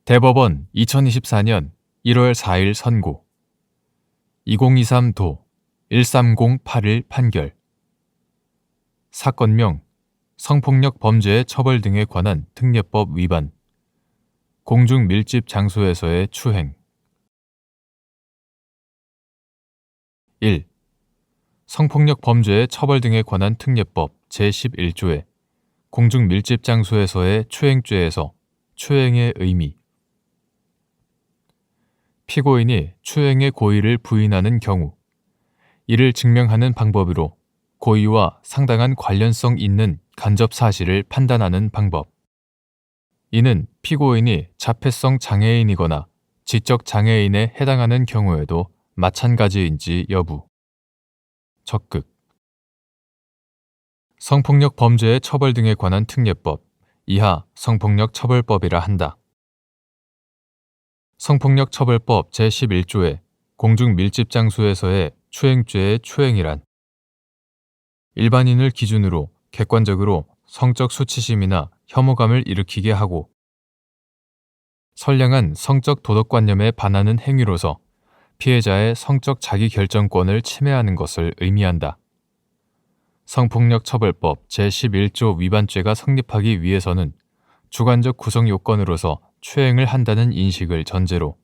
대법원 2024년 1월 4일 선고 2023도 13081 판결 사건명 성폭력 범죄의 처벌 등에 관한 특례법 위반 공중 밀집 장소에서의 추행 1. 성폭력 범죄의 처벌 등에 관한 특례법 제11조의 공중 밀집 장소에서의 추행죄에서 추행의 의미 피고인이 추행의 고의를 부인하는 경우 이를 증명하는 방법으로 고의와 상당한 관련성 있는 간접 사실을 판단하는 방법. 이는 피고인이 자폐성 장애인이거나 지적 장애인에 해당하는 경우에도 마찬가지인지 여부. 적극. 성폭력 범죄의 처벌 등에 관한 특례법 이하 성폭력 처벌법이라 한다. 성폭력 처벌법 제11조의 공중 밀집 장소에서의 추행죄의 추행이란 일반인을 기준으로 객관적으로 성적 수치심이나 혐오감을 일으키게 하고 선량한 성적 도덕관념에 반하는 행위로서 피해자의 성적 자기결정권을 침해하는 것을 의미한다. 성폭력 처벌법 제11조 위반죄가 성립하기 위해서는 주관적 구성 요건으로서 추행을 한다는 인식을 전제로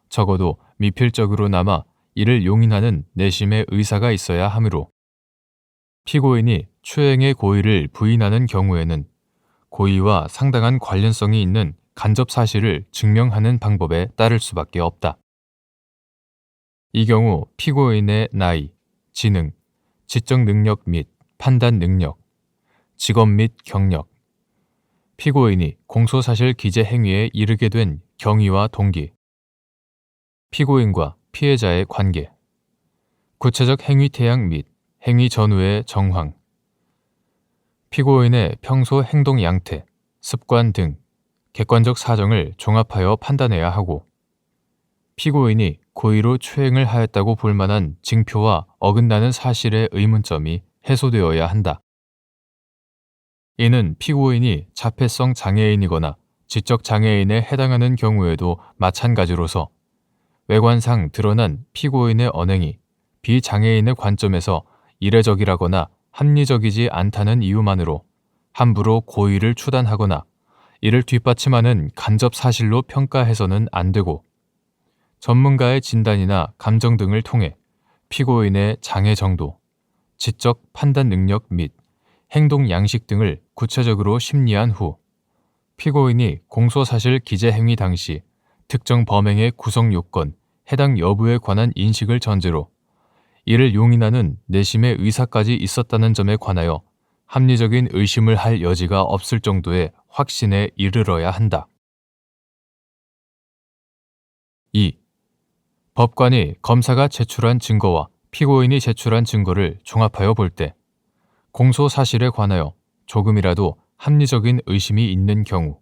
적어도 미필적으로나마 이를 용인하는 내심의 의사가 있어야 하므로 피고인이 추행의 고의를 부인하는 경우에는 고의와 상당한 관련성이 있는 간접 사실을 증명하는 방법에 따를 수밖에 없다. 이 경우 피고인의 나이, 지능, 지적 능력 및 판단 능력, 직업 및 경력, 피고인이 공소사실 기재 행위에 이르게 된 경위와 동기, 피고인과 피해자의 관계, 구체적 행위 태양 및 행위 전후의 정황, 피고인의 평소 행동 양태, 습관 등 객관적 사정을 종합하여 판단해야 하고 피고인이 고의로 추행을 하였다고 볼 만한 징표와 어긋나는 사실의 의문점이 해소되어야 한다. 이는 피고인이 자폐성 장애인이거나 지적 장애인에 해당하는 경우에도 마찬가지로서 외관상 드러난 피고인의 언행이 비장애인의 관점에서 이례적이라거나 합리적이지 않다는 이유만으로 함부로 고의를 추단하거나 이를 뒷받침하는 간접 사실로 평가해서는 안 되고 전문가의 진단이나 감정 등을 통해 피고인의 장애 정도, 지적 판단 능력 및 행동 양식 등을 구체적으로 심리한 후 피고인이 공소사실 기재 행위 당시 특정 범행의 구성 요건, 해당 여부에 관한 인식을 전제로 이를 용인하는 내심의 의사까지 있었다는 점에 관하여 합리적인 의심을 할 여지가 없을 정도의 확신에 이르러야 한다. 2. 법관이 검사가 제출한 증거와 피고인이 제출한 증거를 종합하여 볼 때 공소 사실에 관하여 조금이라도 합리적인 의심이 있는 경우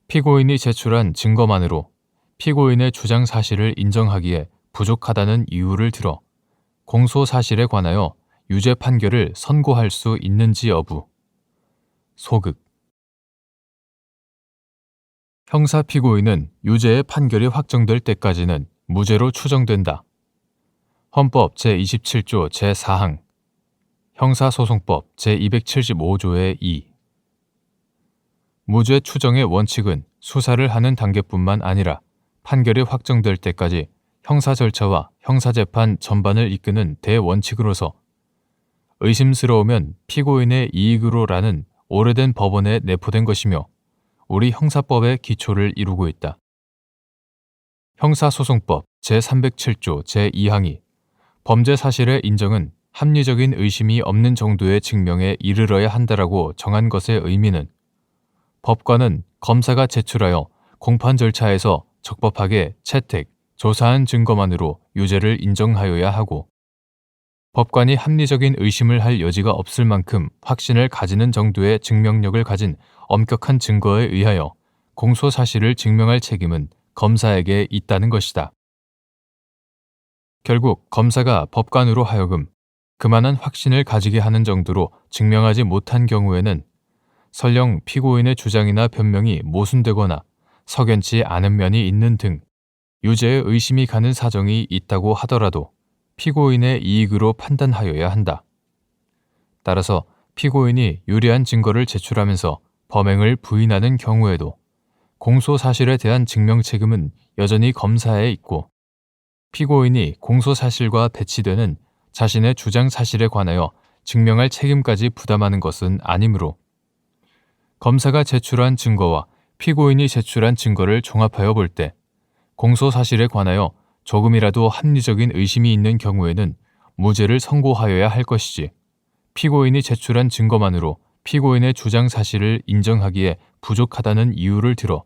피고인이 제출한 증거만으로 피고인의 주장 사실을 인정하기에 부족하다는 이유를 들어 공소 사실에 관하여 유죄 판결을 선고할 수 있는지 여부. 소극. 형사 피고인은 유죄의 판결이 확정될 때까지는 무죄로 추정된다. 헌법 제27조 제4항, 형사소송법 제275조의 2. 무죄 추정의 원칙은 수사를 하는 단계뿐만 아니라 판결이 확정될 때까지 형사 절차와 형사재판 전반을 이끄는 대원칙으로서 의심스러우면 피고인의 이익으로라는 오래된 법원에 내포된 것이며 우리 형사법의 기초를 이루고 있다. 형사소송법 제307조 제2항이 범죄 사실의 인정은 합리적인 의심이 없는 정도의 증명에 이르러야 한다라고 정한 것의 의미는 법관은 검사가 제출하여 공판 절차에서 적법하게 채택, 조사한 증거만으로 유죄를 인정하여야 하고 법관이 합리적인 의심을 할 여지가 없을 만큼 확신을 가지는 정도의 증명력을 가진 엄격한 증거에 의하여 공소 사실을 증명할 책임은 검사에게 있다는 것이다. 결국 검사가 법관으로 하여금 그만한 확신을 가지게 하는 정도로 증명하지 못한 경우에는 설령 피고인의 주장이나 변명이 모순되거나 석연치 않은 면이 있는 등 유죄의 의심이 가는 사정이 있다고 하더라도 피고인의 이익으로 판단하여야 한다. 따라서 피고인이 유리한 증거를 제출하면서 범행을 부인하는 경우에도 공소 사실에 대한 증명 책임은 여전히 검사에 있고, 피고인이 공소 사실과 배치되는 자신의 주장 사실에 관하여 증명할 책임까지 부담하는 것은 아니므로 검사가 제출한 증거와 피고인이 제출한 증거를 종합하여 볼 때 공소 사실에 관하여 조금이라도 합리적인 의심이 있는 경우에는 무죄를 선고하여야 할 것이지, 피고인이 제출한 증거만으로 피고인의 주장 사실을 인정하기에 부족하다는 이유를 들어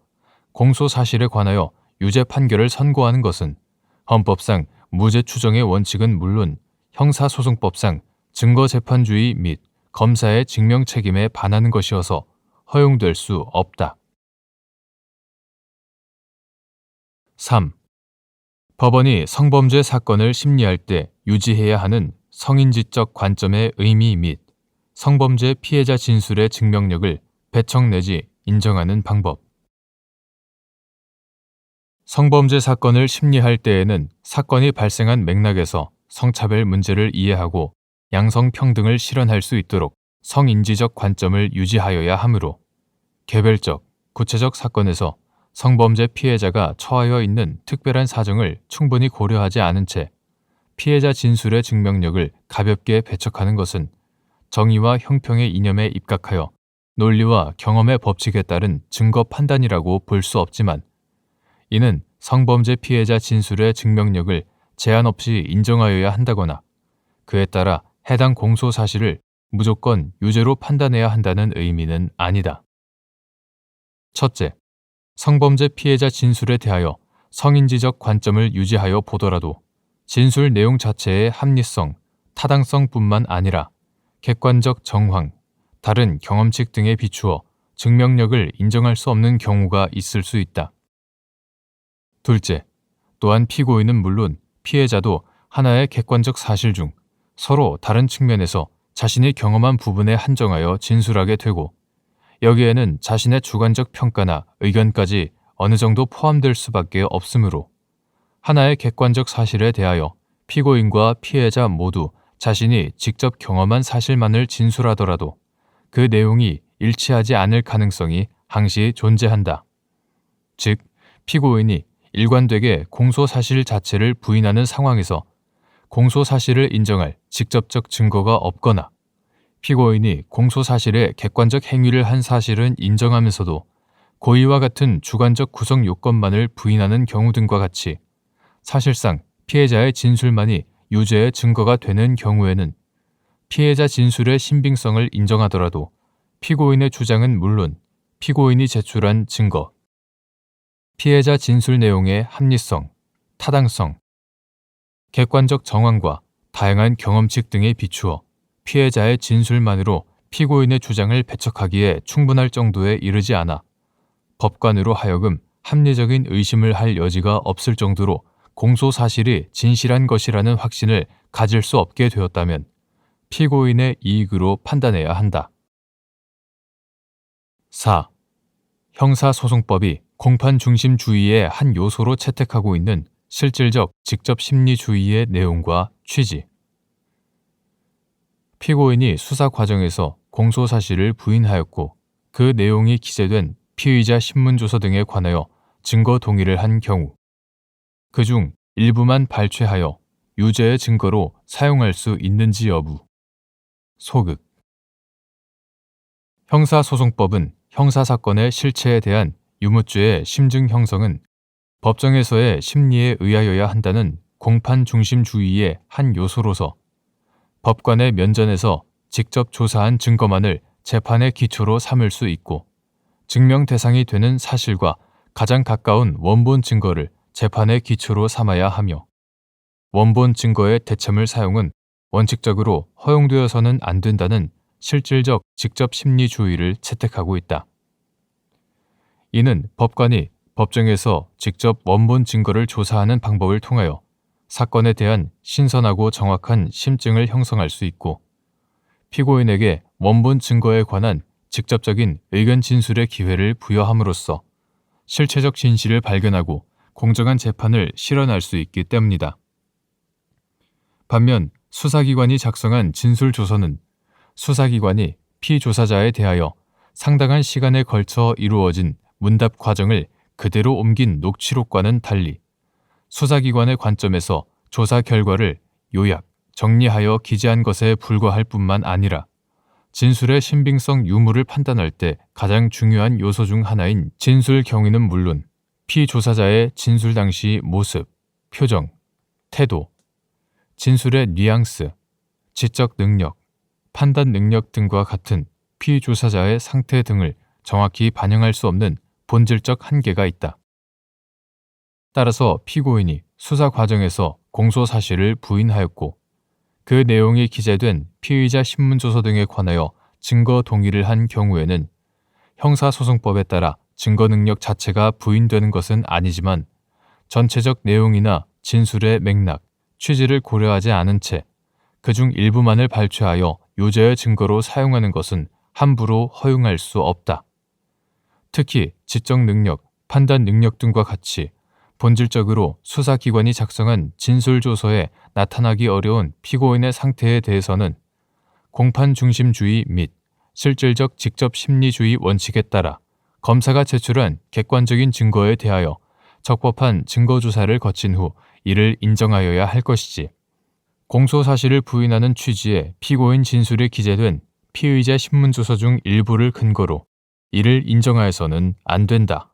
공소 사실에 관하여 유죄 판결을 선고하는 것은 헌법상 무죄 추정의 원칙은 물론 형사소송법상 증거재판주의 및 검사의 증명 책임에 반하는 것이어서 허용될 수 없다. 3. 법원이 성범죄 사건을 심리할 때 유지해야 하는 성인지적 관점의 의미 및 성범죄 피해자 진술의 증명력을 배척 내지 인정하는 방법. 성범죄 사건을 심리할 때에는 사건이 발생한 맥락에서 성차별 문제를 이해하고 양성평등을 실현할 수 있도록 성인지적 관점을 유지하여야 하므로 개별적, 구체적 사건에서 성범죄 피해자가 처하여 있는 특별한 사정을 충분히 고려하지 않은 채 피해자 진술의 증명력을 가볍게 배척하는 것은 정의와 형평의 이념에 입각하여 논리와 경험의 법칙에 따른 증거 판단이라고 볼 수 없지만, 이는 성범죄 피해자 진술의 증명력을 제한 없이 인정하여야 한다거나 그에 따라 해당 공소 사실을 무조건 유죄로 판단해야 한다는 의미는 아니다. 첫째, 성범죄 피해자 진술에 대하여 성인지적 관점을 유지하여 보더라도 진술 내용 자체의 합리성, 타당성뿐만 아니라 객관적 정황, 다른 경험칙 등에 비추어 증명력을 인정할 수 없는 경우가 있을 수 있다. 둘째, 또한 피고인은 물론 피해자도 하나의 객관적 사실 중 서로 다른 측면에서 자신이 경험한 부분에 한정하여 진술하게 되고, 여기에는 자신의 주관적 평가나 의견까지 어느 정도 포함될 수밖에 없으므로 하나의 객관적 사실에 대하여 피고인과 피해자 모두 자신이 직접 경험한 사실만을 진술하더라도 그 내용이 일치하지 않을 가능성이 항시 존재한다. 즉, 피고인이 일관되게 공소 사실 자체를 부인하는 상황에서 공소 사실을 인정할 직접적 증거가 없거나 피고인이 공소 사실에 객관적 행위를 한 사실은 인정하면서도 고의와 같은 주관적 구성 요건만을 부인하는 경우 등과 같이 사실상 피해자의 진술만이 유죄의 증거가 되는 경우에는 피해자 진술의 신빙성을 인정하더라도 피고인의 주장은 물론 피고인이 제출한 증거, 피해자 진술 내용의 합리성, 타당성, 객관적 정황과 다양한 경험칙 등에 비추어 피해자의 진술만으로 피고인의 주장을 배척하기에 충분할 정도에 이르지 않아 법관으로 하여금 합리적인 의심을 할 여지가 없을 정도로 공소 사실이 진실한 것이라는 확신을 가질 수 없게 되었다면 피고인의 이익으로 판단해야 한다. 4. 형사소송법이 공판 중심주의의 한 요소로 채택하고 있는 실질적 직접 심리주의의 내용과 취지. 피고인이 수사 과정에서 공소 사실을 부인하였고 그 내용이 기재된 피의자 신문조서 등에 관하여 증거 동의를 한 경우, 그중 일부만 발췌하여 유죄의 증거로 사용할 수 있는지 여부. 소극. 형사소송법은 형사사건의 실체에 대한 유무죄의 심증 형성은 법정에서의 심리에 의하여야 한다는 공판 중심주의의 한 요소로서 법관의 면전에서 직접 조사한 증거만을 재판의 기초로 삼을 수 있고, 증명 대상이 되는 사실과 가장 가까운 원본 증거를 재판의 기초로 삼아야 하며, 원본 증거의 대체물 사용은 원칙적으로 허용되어서는 안 된다는 실질적 직접 심리주의를 채택하고 있다. 이는 법관이 법정에서 직접 원본 증거를 조사하는 방법을 통하여 사건에 대한 신선하고 정확한 심증을 형성할 수 있고, 피고인에게 원본 증거에 관한 직접적인 의견 진술의 기회를 부여함으로써 실체적 진실을 발견하고 공정한 재판을 실현할 수 있기 때문이다. 반면 수사기관이 작성한 진술조서는 수사기관이 피조사자에 대하여 상당한 시간에 걸쳐 이루어진 문답 과정을 그대로 옮긴 녹취록과는 달리 수사기관의 관점에서 조사 결과를 요약, 정리하여 기재한 것에 불과할 뿐만 아니라 진술의 신빙성 유무를 판단할 때 가장 중요한 요소 중 하나인 진술 경위는 물론 피조사자의 진술 당시 모습, 표정, 태도, 진술의 뉘앙스, 지적 능력, 판단 능력 등과 같은 피조사자의 상태 등을 정확히 반영할 수 없는 본질적 한계가 있다. 따라서 피고인이 수사 과정에서 공소 사실을 부인하였고 그 내용이 기재된 피의자 신문조서 등에 관하여 증거 동의를 한 경우에는 형사소송법에 따라 증거 능력 자체가 부인되는 것은 아니지만 전체적 내용이나 진술의 맥락, 취지를 고려하지 않은 채 그중 일부만을 발췌하여 유죄의 증거로 사용하는 것은 함부로 허용할 수 없다. 특히 지적 능력, 판단 능력 등과 같이 본질적으로 수사기관이 작성한 진술조서에 나타나기 어려운 피고인의 상태에 대해서는 공판중심주의 및 실질적 직접심리주의 원칙에 따라 검사가 제출한 객관적인 증거에 대하여 적법한 증거조사를 거친 후 이를 인정하여야 할 것이지. 공소사실을 부인하는 취지의 피고인 진술에 기재된 피의자 신문조서 중 일부를 근거로 이를 인정하여서는 안 된다.